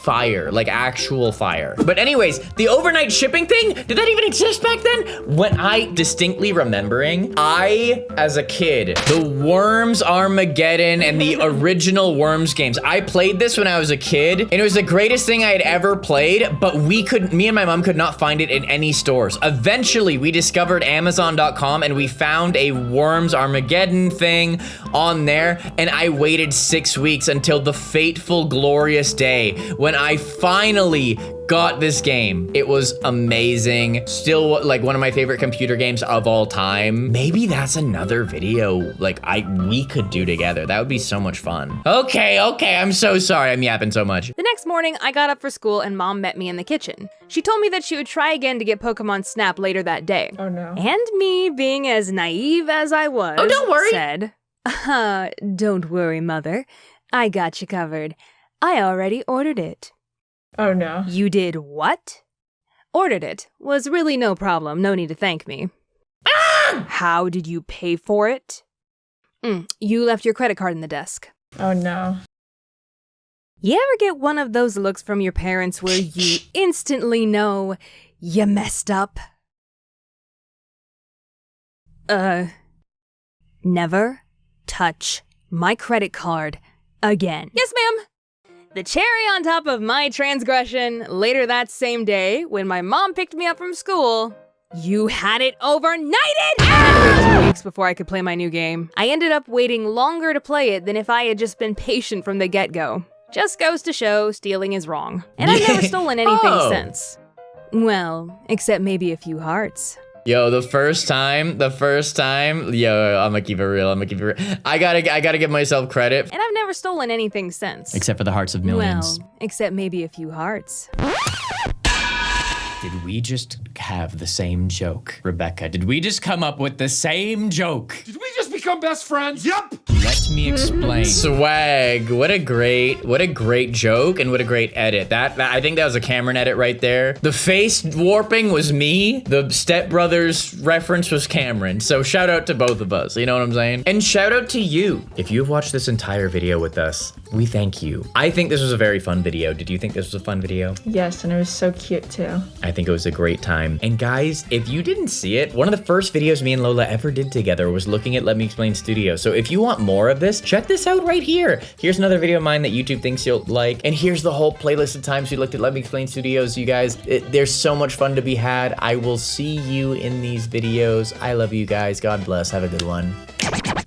fire, like actual fire. But anyways, the overnight shipping thing, did that even exist back then? When I distinctly remembering, I, as a kid, the Worms Armageddon and the original Worms games, I played this when I was a kid, and it was the greatest thing I had ever played, but me and my mom could not find it in any stores. Eventually, we discovered Amazon.com, and we found a Worms Armageddon thing on there, and I waited 6 weeks until the fateful, glorious day when I finally got this game. It was amazing. Still like one of my favorite computer games of all time. Maybe that's another video like we could do together. That would be so much fun. Okay, I'm so sorry I'm yapping so much. The next morning, I got up for school and Mom met me in the kitchen. She told me that she would try again to get Pokemon Snap later that day. Oh no. And me, being as naive as I was, Oh, don't worry. said, don't worry, Mother. I got you covered. I already ordered it. Oh no. You did what? Ordered it. Was really no problem. No need to thank me. How did you pay for it? You left your credit card in the desk. Oh no. You ever get one of those looks from your parents where you instantly know you messed up? Never touch my credit card again. Yes, ma'am. The cherry on top of my transgression, later that same day, when my mom picked me up from school, you had it overnighted! I had to wait 2 weeks before I could play my new game. I ended up waiting longer to play it than if I had just been patient from the get-go. Just goes to show stealing is wrong. And I've never stolen anything since. Well, except maybe a few hearts. Yo, the first time, yo, I'm gonna keep it real, I gotta give myself credit. And I've never stolen anything since. Except for the hearts of millions. Well, except maybe a few hearts. Did we just have the same joke, Rebecca? Did we just come up with the same joke? Did we just become best friends? Yep. Let me explain. Swag. What a great joke and what a great edit. That I think that was a Cameron edit right there. The face warping was me. The Step Brothers reference was Cameron. So shout out to both of us. You know what I'm saying? And shout out to you. If you've watched this entire video with us, we thank you. I think this was a very fun video. Did you think this was a fun video? Yes, and it was so cute too. I think it was a great time. And guys, if you didn't see it, one of the first videos me and Lola ever did together was looking at Let Me Explain Studio. So if you want more of this, check this out right here. Here's another video of mine that YouTube thinks you'll like. And here's the whole playlist of times we looked at Let Me Explain Studios, you guys. There's so much fun to be had. I will see you in these videos. I love you guys. God bless. Have a good one.